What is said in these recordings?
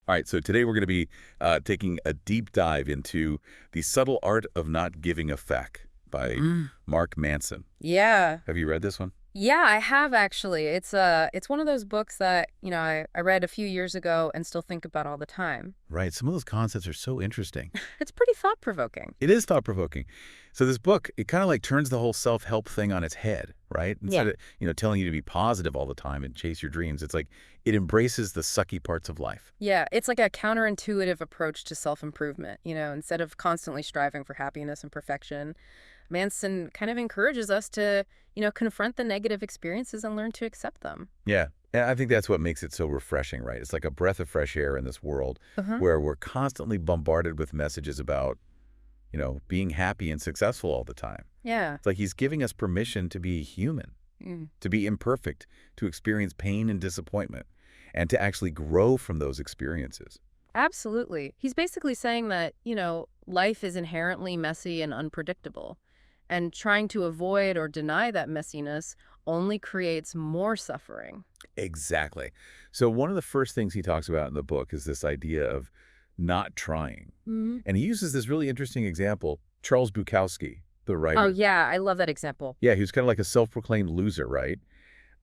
All right, so today we're going to be taking a deep dive into The Subtle Art of Not Giving a Feck by Mm. Mark Manson. Yeah. Have you read this one? Yeah, I have actually. It's one of those books that, I read a few years ago and still think about all the time. Right, some of those concepts are so interesting. It's pretty thought-provoking. It is thought-provoking. So this book, it kind of like turns the whole self-help thing on its head, right? Yeah. Instead of, telling you to be positive all the time and chase your dreams, it's like it embraces the sucky parts of life. Yeah, it's like a counterintuitive approach to self-improvement, instead of constantly striving for happiness and perfection. Manson kind of encourages us to, confront the negative experiences and learn to accept them. Yeah. And I think that's what makes it so refreshing, right? It's like a breath of fresh air in this world Uh-huh. where we're constantly bombarded with messages about, being happy and successful all the time. Yeah. It's like he's giving us permission to be human, Mm. to be imperfect, to experience pain and disappointment, and to actually grow from those experiences. Absolutely. He's basically saying that, life is inherently messy and unpredictable. And trying to avoid or deny that messiness only creates more suffering. Exactly. So one of the first things he talks about in the book is this idea of not trying. Hmm. And he uses this really interesting example, Charles Bukowski, the Oh, writer. yeah, I love that example. Yeah, he was kind of like a self-proclaimed loser, right?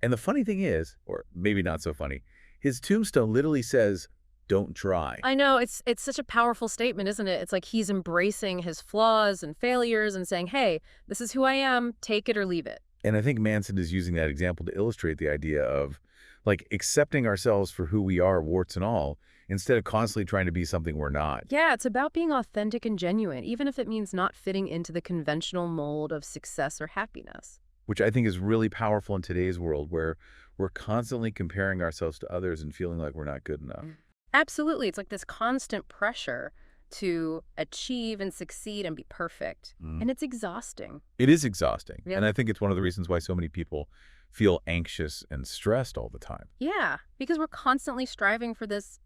And the funny thing is, or maybe not so funny, his tombstone literally says, "Don't try." I know, it's such a powerful statement, isn't it? It's like he's embracing his flaws and failures and saying, hey, this is who I am, take it or leave it. And I think Manson is using that example to illustrate the idea of like accepting ourselves for who we are, warts and all, instead of constantly trying to be something we're not. Yeah, it's about being authentic and genuine, even if it means not fitting into the conventional mold of success or happiness. Which I think is really powerful in today's world where we're constantly comparing ourselves to others and feeling like we're not good enough. Absolutely. It's like this constant pressure to achieve and succeed and be perfect. Mm. And it's exhausting. It is exhausting. Yeah. And I think it's one of the reasons why so many people feel anxious and stressed all the time. Yeah, because we're constantly striving for this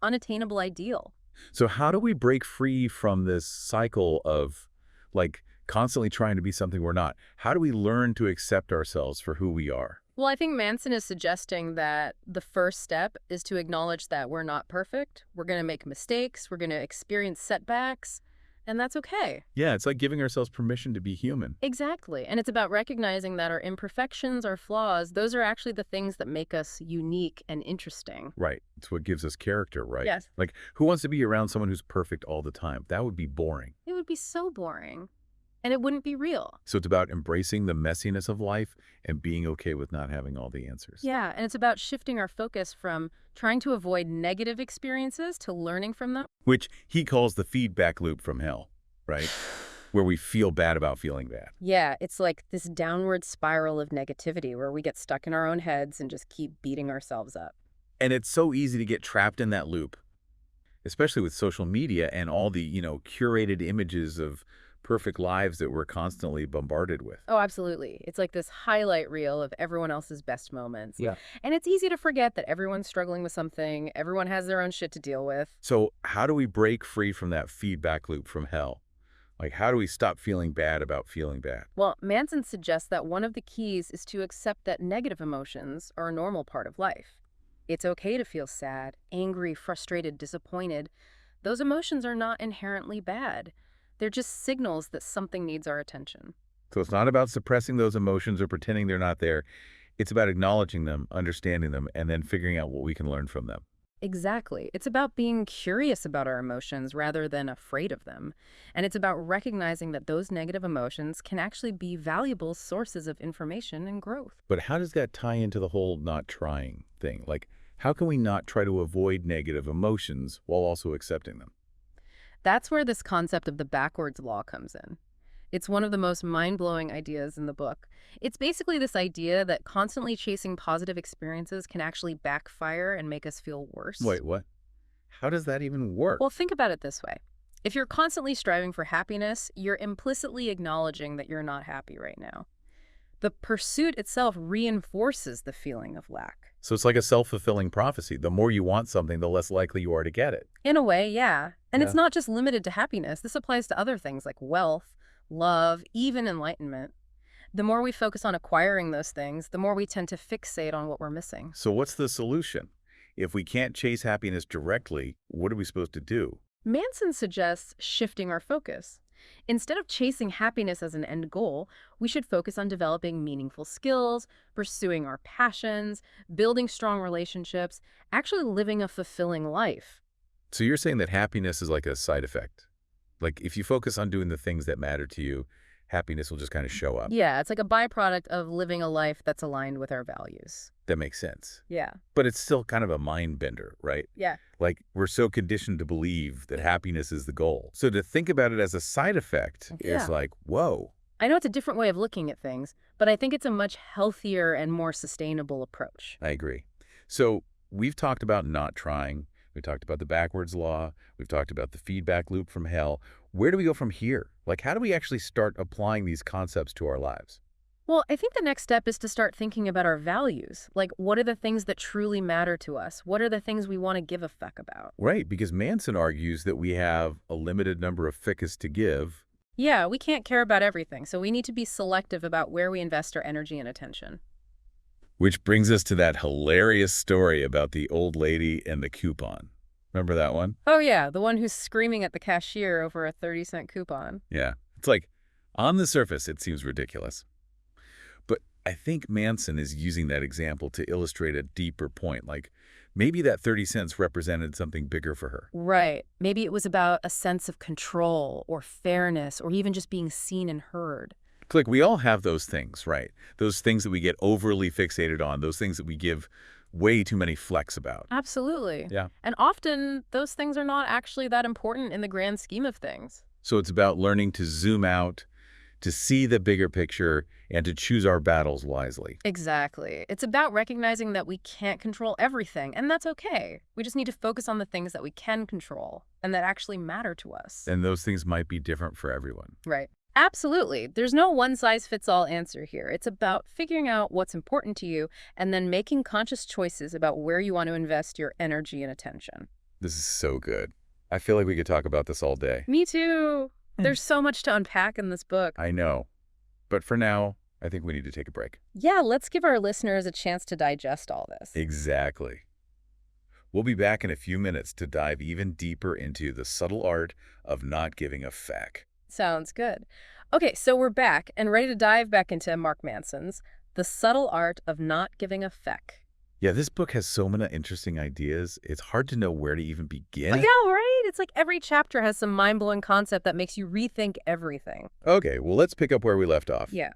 unattainable ideal. So how do we break free from this cycle of like constantly trying to be something we're not? How do we learn to accept ourselves for who we are? Well, I think Manson is suggesting that the first step is to acknowledge that we're not perfect. We're going to make mistakes. We're going to experience setbacks. And that's okay. Yeah, it's like giving ourselves permission to be human. Exactly. And it's about recognizing that our imperfections, our flaws, those are actually the things that make us unique and interesting. Right. It's what gives us character, right? Yes. Like, who wants to be around someone who's perfect all the time? That would be boring. It would be so boring. And it wouldn't be real. So it's about embracing the messiness of life and being okay with not having all the answers. Yeah, and it's about shifting our focus from trying to avoid negative experiences to learning from them. Which he calls the feedback loop from hell, right? Where we feel bad about feeling bad. Yeah, it's like this downward spiral of negativity where we get stuck in our own heads and just keep beating ourselves up. And it's so easy to get trapped in that loop, especially with social media and all the, curated images of perfect lives that we're constantly bombarded with. Oh, absolutely. It's like this highlight reel of everyone else's best moments. Yeah. And it's easy to forget that everyone's struggling with something, everyone has their own shit to deal with. So how do we break free from that feedback loop from hell? Like, how do we stop feeling bad about feeling bad? Well, Manson suggests that one of the keys is to accept that negative emotions are a normal part of life. It's okay to feel sad, angry, frustrated, disappointed. Those emotions are not inherently bad. They're just signals that something needs our attention. So it's not about suppressing those emotions or pretending they're not there. It's about acknowledging them, understanding them, and then figuring out what we can learn from them. Exactly. It's about being curious about our emotions rather than afraid of them. And it's about recognizing that those negative emotions can actually be valuable sources of information and growth. But how does that tie into the whole not trying thing? Like, how can we not try to avoid negative emotions while also accepting them? That's where this concept of the backwards law comes in. It's one of the most mind-blowing ideas in the book. It's basically this idea that constantly chasing positive experiences can actually backfire and make us feel worse. Wait, what? How does that even work? Well, think about it this way. If you're constantly striving for happiness, you're implicitly acknowledging that you're not happy right now. The pursuit itself reinforces the feeling of lack. So it's like a self-fulfilling prophecy. The more you want something, the less likely you are to get it. In a way, yeah. And it's Yeah. not just limited to happiness. This applies to other things like wealth, love, even enlightenment. The more we focus on acquiring those things, the more we tend to fixate on what we're missing. So what's the solution? if we can't chase happiness directly, what are we supposed to do? Manson suggests shifting our focus. Instead of chasing happiness as an end goal, we should focus on developing meaningful skills, pursuing our passions, building strong relationships, actually living a fulfilling life. So you're saying that happiness is like a side effect. Like if you focus on doing the things that matter to you, happiness will just kind of show up. Yeah, it's like a byproduct of living a life that's aligned with our values. That makes sense. Yeah. But it's still kind of a mind bender, right? Yeah. Like we're so conditioned to believe that happiness is the goal. So to think about it as a side effect Yeah. is like, whoa. I know it's a different way of looking at things, but I think it's a much healthier and more sustainable approach. I agree. So we've talked about not trying. We've talked about the backwards law. We've talked about the feedback loop from hell. Where do we go from here? Like, how do we actually start applying these concepts to our lives? Well, I think the next step is to start thinking about our values. Like, what are the things that truly matter to us? What are the things we want to give a fuck about? Right, because Manson argues that we have a limited number of fickas to give. Yeah, we can't care about everything, so we need to be selective about where we invest our energy and attention. Which brings us to that hilarious story about the old lady and the coupon. Remember that one? Oh yeah, the one who's screaming at the cashier over a 30-cent coupon. Yeah. It's like, on the surface, it seems ridiculous. But I think Manson is using that example to illustrate a deeper point. Like, maybe that 30 cents represented something bigger for her. Right. Maybe it was about a sense of control or fairness or even just being seen and heard. Click, we all have those things, right? Those things that we get overly fixated on, those things that we give way too many flecks about. Absolutely. Yeah. And often those things are not actually that important in the grand scheme of things. So it's about learning to zoom out, to see the bigger picture, and to choose our battles wisely. Exactly. It's about recognizing that we can't control everything, and that's okay. We just need to focus on the things that we can control and that actually matter to us. And those things might be different for everyone. Right. Absolutely. There's no one-size-fits-all answer here. It's about figuring out what's important to you and then making conscious choices about where you want to invest your energy and attention. This is so good. I feel like we could talk about this all day. Me too. There's so much to unpack in this book. I know. But for now, I think we need to take a break. Yeah, let's give our listeners a chance to digest all this. Exactly. We'll be back in a few minutes to dive even deeper into the subtle art of not giving a feck. Sounds good. Okay, so we're back and ready to dive back into Mark Manson's The Subtle Art of Not Giving a Feck. Yeah, this book has so many interesting ideas. It's hard to know where to even begin. I know, right? It's like every chapter has some mind-blowing concept that makes you rethink everything. Okay, well, let's pick up where we left off. Yeah.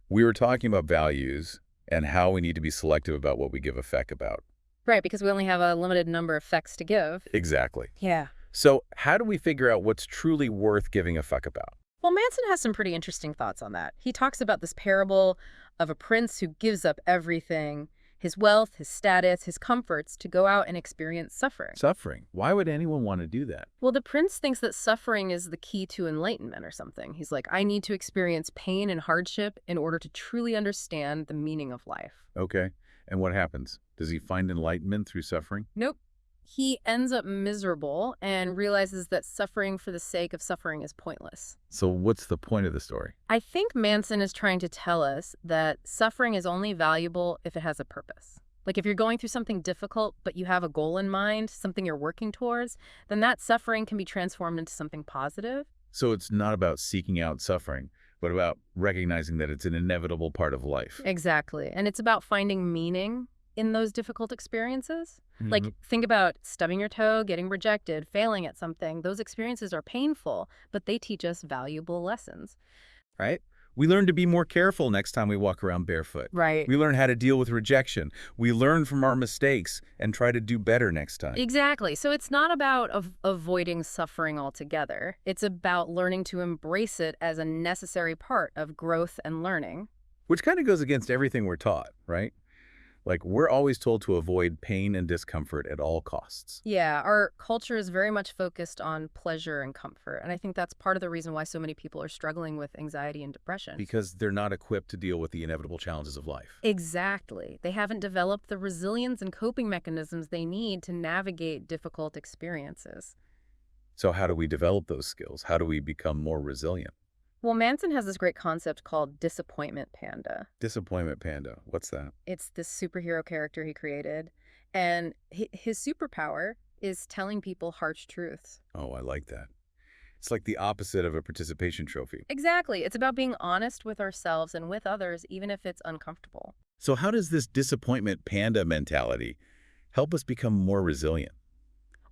We were talking about values and how we need to be selective about what we give a feck about. Right, because we only have a limited number of fecks to give. Exactly. Yeah. So how do we figure out what's truly worth giving a fuck about? Well, Manson has some pretty interesting thoughts on that. He talks about this parable of a prince who gives up everything, his wealth, his status, his comforts, to go out and experience suffering. Suffering. Why would anyone want to do that? Well, the prince thinks that suffering is the key to enlightenment or something. He's like, I need to experience pain and hardship in order to truly understand the meaning of life. Okay. And what happens? Does he find enlightenment through suffering? Nope. He ends up miserable and realizes that suffering for the sake of suffering is pointless. So what's the point of the story? I think Manson is trying to tell us that suffering is only valuable if it has a purpose. Like if you're going through something difficult, but you have a goal in mind, something you're working towards, then that suffering can be transformed into something positive. So it's not about seeking out suffering, but about recognizing that it's an inevitable part of life. Exactly. And it's about finding meaning in those difficult experiences. Like, Mhm. think about stubbing your toe, getting rejected, failing at something. Those experiences are painful, but they teach us valuable lessons. Right? We learn to be more careful next time we walk around barefoot. Right. We learn how to deal with rejection. We learn from our mistakes and try to do better next time. Exactly. So it's not about avoiding suffering altogether. It's about learning to embrace it as a necessary part of growth and learning. Which kind of goes against everything we're taught, right? Like, we're always told to avoid pain and discomfort at all costs. Yeah, our culture is very much focused on pleasure and comfort. And I think that's part of the reason why so many people are struggling with anxiety and depression. Because they're not equipped to deal with the inevitable challenges of life. Exactly. They haven't developed the resilience and coping mechanisms they need to navigate difficult experiences. So how do we develop those skills? How do we become more resilient? Well, Manson has this great concept called disappointment panda. Disappointment panda. What's that? It's this superhero character he created, And his superpower is telling people harsh truths. Oh, I like that. It's like the opposite of a participation trophy. Exactly. It's about being honest with ourselves and with others, even if it's uncomfortable. So how does this disappointment panda mentality help us become more resilient?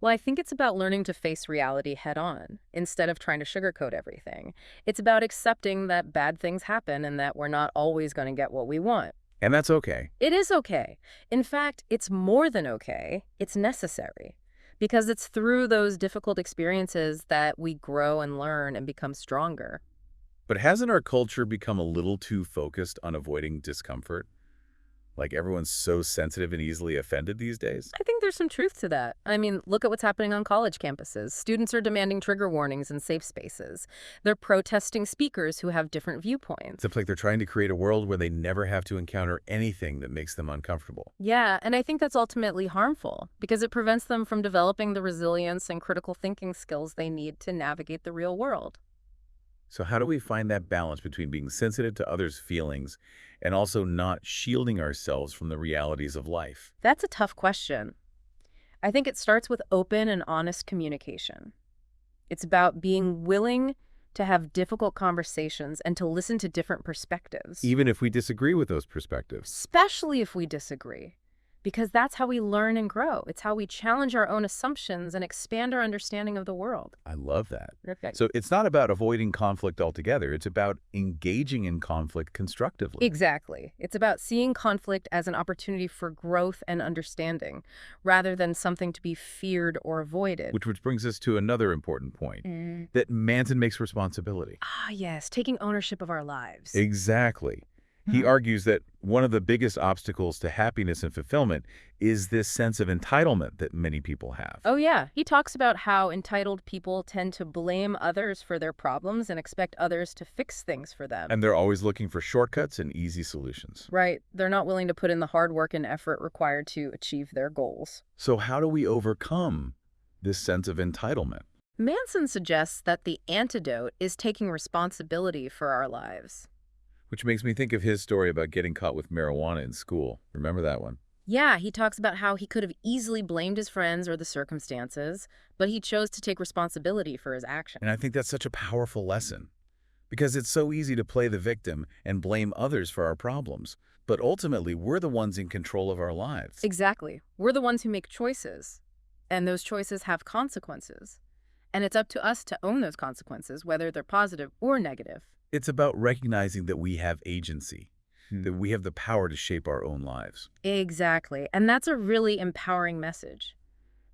Well, I think it's about learning to face reality head on instead of trying to sugarcoat everything. It's about accepting that bad things happen and that we're not always going to get what we want. And that's okay. It is okay. In fact, it's more than okay. It's necessary. Because it's through those difficult experiences that we grow and learn and become stronger. But hasn't our culture become a little too focused on avoiding discomfort? Like everyone's so sensitive and easily offended these days? I think there's some truth to that. I mean, look at what's happening on college campuses. Students are demanding trigger warnings in safe spaces. They're protesting speakers who have different viewpoints. It's like they're trying to create a world where they never have to encounter anything that makes them uncomfortable. Yeah, and I think that's ultimately harmful because it prevents them from developing the resilience and critical thinking skills they need to navigate the real world. So how do we find that balance between being sensitive to others' feelings and also not shielding ourselves from the realities of life? That's a tough question. I think it starts with open and honest communication. It's about being willing to have difficult conversations and to listen to different perspectives, Even if we disagree with those perspectives. especially if we disagree, because that's how we learn and grow. It's how we challenge our own assumptions and expand our understanding of the world. I love that. Okay. So it's not about avoiding conflict altogether. It's about engaging in conflict constructively. Exactly. It's about seeing conflict as an opportunity for growth and understanding, rather than something to be feared or avoided. Which brings us to another important point, that Manson makes responsibility. Ah, yes, taking ownership of our lives. Exactly. He argues that one of the biggest obstacles to happiness and fulfillment is this sense of entitlement that many people have. Oh, yeah. He talks about how entitled people tend to blame others for their problems and expect others to fix things for them. And they're always looking for shortcuts and easy solutions. Right. They're not willing to put in the hard work and effort required to achieve their goals. So how do we overcome this sense of entitlement? Manson suggests that the antidote is taking responsibility for our lives. Which makes me think of his story about getting caught with marijuana in school. Remember that one? Yeah, he talks about how he could have easily blamed his friends or the circumstances, but he chose to take responsibility for his actions. And I think that's such a powerful lesson. Because it's so easy to play the victim and blame others for our problems. But ultimately, we're the ones in control of our lives. Exactly. We're the ones who make choices, and those choices have consequences. And it's up to us to own those consequences, whether they're positive or negative. It's about recognizing that we have agency, that we have the power to shape our own lives. Exactly. And that's a really empowering message.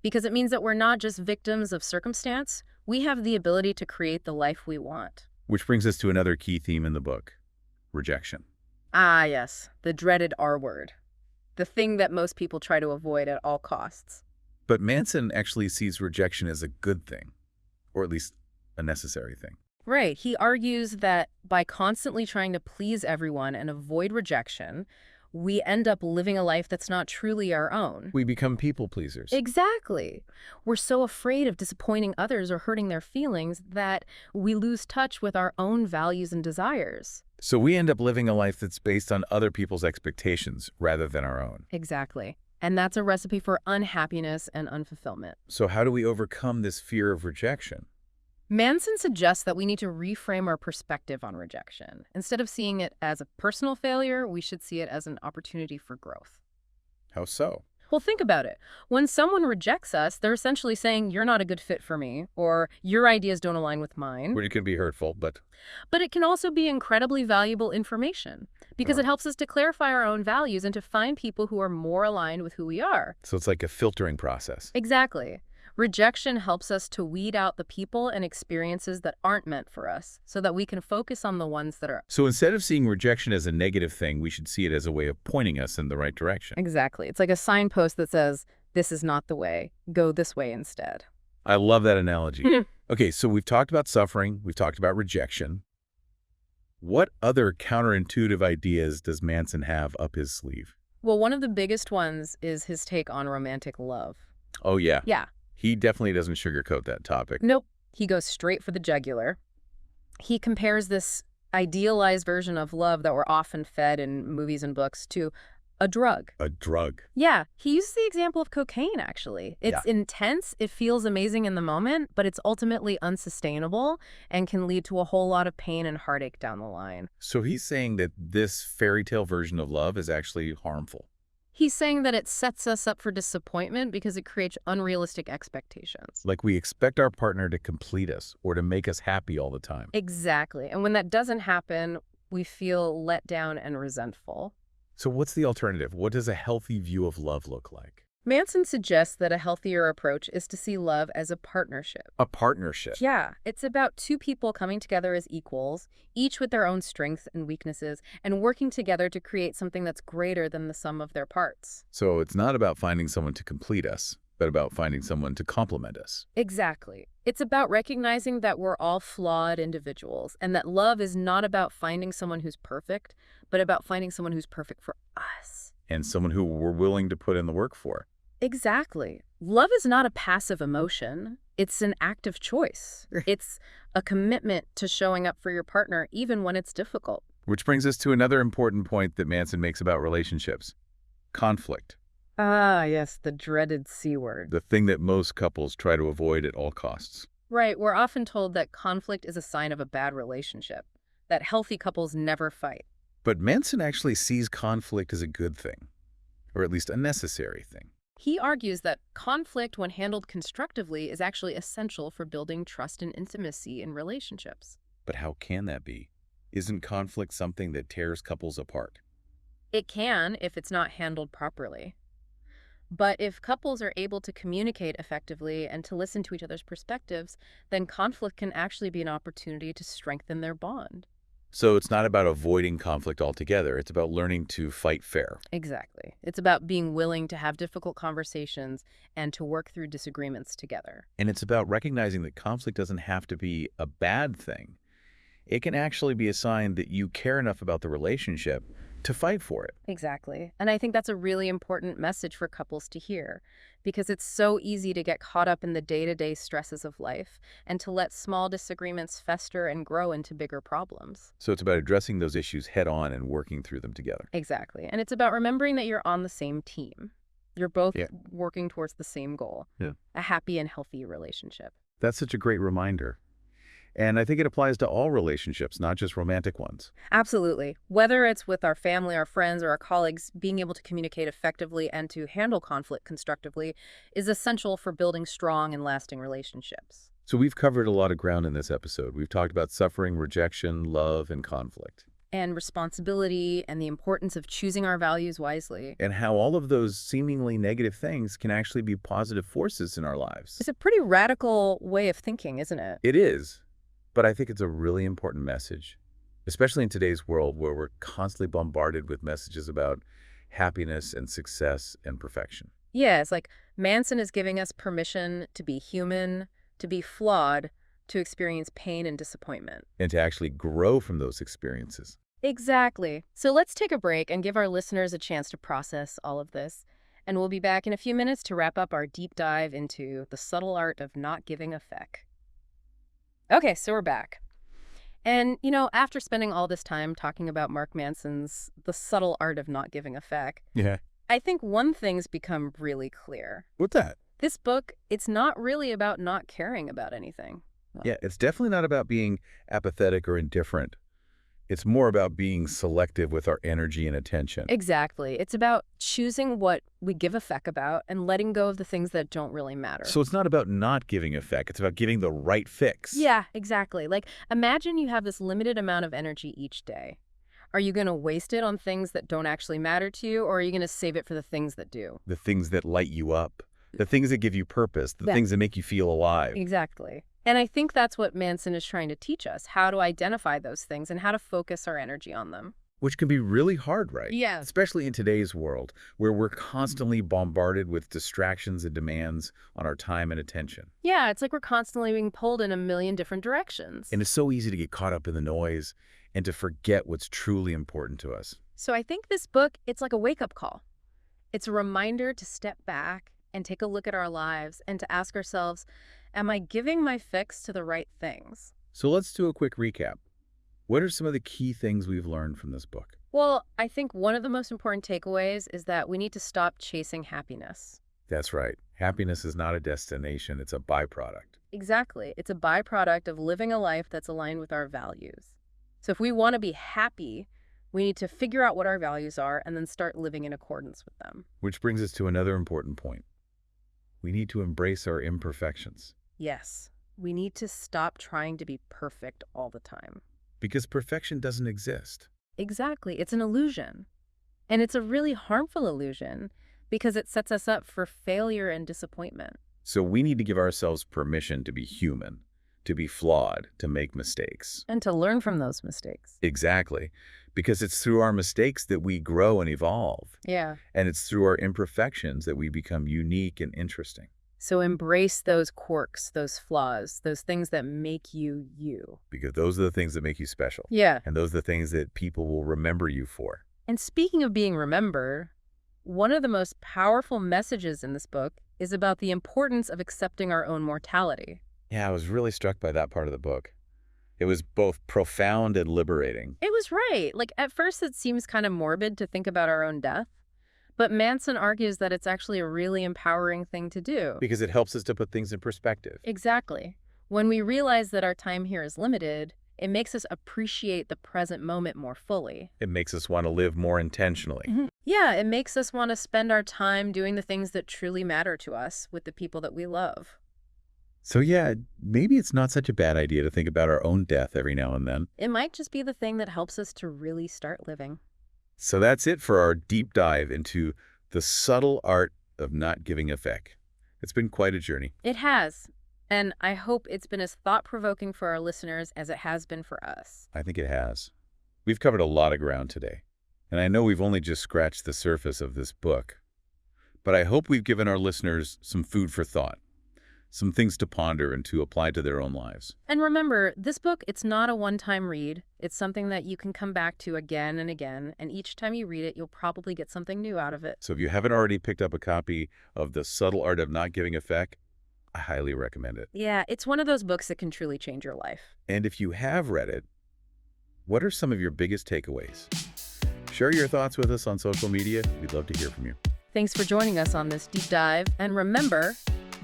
Because it means that we're not just victims of circumstance, we have the ability to create the life we want. Which brings us to another key theme in the book, rejection. Ah, yes, the dreaded R word. The thing that most people try to avoid at all costs. But Manson actually sees rejection as a good thing, or at least a necessary thing. Right. He argues that by constantly trying to please everyone and avoid rejection, we end up living a life that's not truly our own. We become people pleasers. Exactly. We're so afraid of disappointing others or hurting their feelings that we lose touch with our own values and desires. So we end up living a life that's based on other people's expectations rather than our own. Exactly. And that's a recipe for unhappiness and unfulfillment. So how do we overcome this fear of rejection? Manson suggests that we need to reframe our perspective on rejection. Instead of seeing it as a personal failure, we should see it as an opportunity for growth. How so? Well, think about it. When someone rejects us, they're essentially saying, you're not a good fit for me, or your ideas don't align with mine. Well, it can be hurtful, but But it can also be incredibly valuable information because it helps us to clarify our own values and to find people who are more aligned with who we are. so it's like a filtering process. Exactly. Rejection helps us to weed out the people and experiences that aren't meant for us so that we can focus on the ones that are. So instead of seeing rejection as a negative thing, we should see it as a way of pointing us in the right direction. Exactly. It's like a signpost that says, this is not the way. Go this way instead. I love that analogy. Okay, so we've talked about suffering. We've talked about rejection. What other counterintuitive ideas does Manson have up his sleeve? Well, one of the biggest ones is his take on romantic love. Oh, yeah. Yeah. He definitely doesn't sugarcoat that topic. Nope. He goes straight for the jugular. He compares this idealized version of love that we're often fed in movies and books to A drug. A drug. Yeah, he uses the example of cocaine, actually. Yeah. It's intense, it feels amazing in the moment, but it's ultimately unsustainable and can lead to a whole lot of pain and heartache down the line. So he's saying that this fairy tale version of love is actually harmful. He's saying that it sets us up for disappointment because it creates unrealistic expectations. Like we expect our partner to complete us or to make us happy all the time. Exactly. And when that doesn't happen, we feel let down and resentful. So what's the alternative? What does a healthy view of love look like? Manson suggests that a healthier approach is to see love as a partnership. A partnership. Yeah, it's about two people coming together as equals, each with their own strengths and weaknesses, and working together to create something that's greater than the sum of their parts. So it's not about finding someone to complete us, but about finding someone to complement us. Exactly. It's about recognizing that we're all flawed individuals, and that love is not about finding someone who's perfect, but about finding someone who's perfect for us. And someone who we're willing to put in the work for. Exactly. Love is not a passive emotion. It's an active choice. It's a commitment to showing up for your partner even when it's difficult. Which brings us to another important point that Manson makes about relationships. Conflict. Ah, yes, the dreaded C word. The thing that most couples try to avoid at all costs. Right, we're often told that conflict is a sign of a bad relationship, that healthy couples never fight. But Manson actually sees conflict as a good thing, or at least a necessary thing. He argues that conflict, when handled constructively, is actually essential for building trust and intimacy in relationships. But how can that be? Isn't conflict something that tears couples apart? It can if it's not handled properly. But if couples are able to communicate effectively and to listen to each other's perspectives, then conflict can actually be an opportunity to strengthen their bond. So it's not about avoiding conflict altogether. It's about learning to fight fair. Exactly. It's about being willing to have difficult conversations and to work through disagreements together. And it's about recognizing that conflict doesn't have to be a bad thing. It can actually be a sign that you care enough about the relationship to fight for it. Exactly. And I think that's a really important message for couples to hear, because it's so easy to get caught up in the day-to-day stresses of life and to let small disagreements fester and grow into bigger problems. So it's about addressing those issues head on and working through them together. Exactly. And it's about remembering that you're on the same team. You're both Yeah. working towards the same goal, Yeah. a happy and healthy relationship. That's such a great reminder. And I think it applies to all relationships, not just romantic ones. Absolutely. Whether it's with our family, our friends, or our colleagues, being able to communicate effectively and to handle conflict constructively is essential for building strong and lasting relationships. So we've covered a lot of ground in this episode. We've talked about suffering, rejection, love, and conflict. And responsibility and the importance of choosing our values wisely. And how all of those seemingly negative things can actually be positive forces in our lives. It's a pretty radical way of thinking, isn't it? It is. But I think it's a really important message, especially in today's world where we're constantly bombarded with messages about happiness and success and perfection. Yeah, it's like Manson is giving us permission to be human, to be flawed, to experience pain and disappointment. And to actually grow from those experiences. Exactly. So let's take a break and give our listeners a chance to process all of this. And we'll be back in a few minutes to wrap up our deep dive into the subtle art of not giving a feck. Okay, so we're back. And, after spending all this time talking about Mark Manson's The Subtle Art of Not Giving a Feck, Yeah. I think one thing's become really clear. What's that? This book, it's not really about not caring about anything. Yeah, it's definitely not about being apathetic or indifferent. It's more about being selective with our energy and attention. Exactly. It's about choosing what we give a feck about and letting go of the things that don't really matter. So it's not about not giving a feck. It's about giving the right fix. Yeah, exactly. Like, imagine you have this limited amount of energy each day. Are you going to waste it on things that don't actually matter to you, or are you going to save it for the things that do? The things that light you up. The things that give you purpose. The Yeah. things that make you feel alive. Exactly. And I think that's what Manson is trying to teach us, how to identify those things and how to focus our energy on them. Which can be really hard, right? Yeah. Especially in today's world, where we're constantly bombarded with distractions and demands on our time and attention. Yeah, it's like we're constantly being pulled in a million different directions. And it's so easy to get caught up in the noise and to forget what's truly important to us. So I think this book, it's like a wake-up call. It's a reminder to step back and take a look at our lives and to ask ourselves, am I giving my fix to the right things? So let's do a quick recap. What are some of the key things we've learned from this book? Well, I think one of the most important takeaways is that we need to stop chasing happiness. That's right. Happiness is not a destination, it's a byproduct. Exactly. It's a byproduct of living a life that's aligned with our values. So if we want to be happy, we need to figure out what our values are and then start living in accordance with them. Which brings us to another important point. We need to embrace our imperfections. Yes, we need to stop trying to be perfect all the time. Because perfection doesn't exist. Exactly. It's an illusion. And it's a really harmful illusion because it sets us up for failure and disappointment. So we need to give ourselves permission to be human, to be flawed, to make mistakes. And to learn from those mistakes. Exactly. Because it's through our mistakes that we grow and evolve. Yeah. And it's through our imperfections that we become unique and interesting. So embrace those quirks, those flaws, those things that make you you. Because those are the things that make you special. Yeah. And those are the things that people will remember you for. And speaking of being remembered, one of the most powerful messages in this book is about the importance of accepting our own mortality. Yeah, I was really struck by that part of the book. It was both profound and liberating. It was right. Like, at first it seems kind of morbid to think about our own death, but Manson argues that it's actually a really empowering thing to do. Because it helps us to put things in perspective. Exactly. When we realize that our time here is limited, it makes us appreciate the present moment more fully. It makes us want to live more intentionally. Yeah, it makes us want to spend our time doing the things that truly matter to us with the people that we love. So yeah, maybe it's not such a bad idea to think about our own death every now and then. It might just be the thing that helps us to really start living. So that's it for our deep dive into the subtle art of not giving a feck. It's been quite a journey. It has. And I hope it's been as thought-provoking for our listeners as it has been for us. I think it has. We've covered a lot of ground today. And I know we've only just scratched the surface of this book. But I hope we've given our listeners some food for thought, some things to ponder and to apply to their own lives. And remember, this book, it's not a one-time read. It's something that you can come back to again and again, and each time you read it, you'll probably get something new out of it. So if you haven't already picked up a copy of The Subtle Art of Not Giving a Feck, I highly recommend it. Yeah, it's one of those books that can truly change your life. And if you have read it, what are some of your biggest takeaways? Share your thoughts with us on social media. We'd love to hear from you. Thanks for joining us on this deep dive. And remember,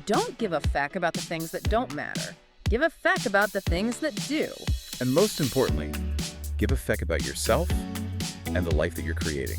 don't give a feck about the things that don't matter. Give a feck about the things that do. And most importantly, give a feck about yourself and the life that you're creating.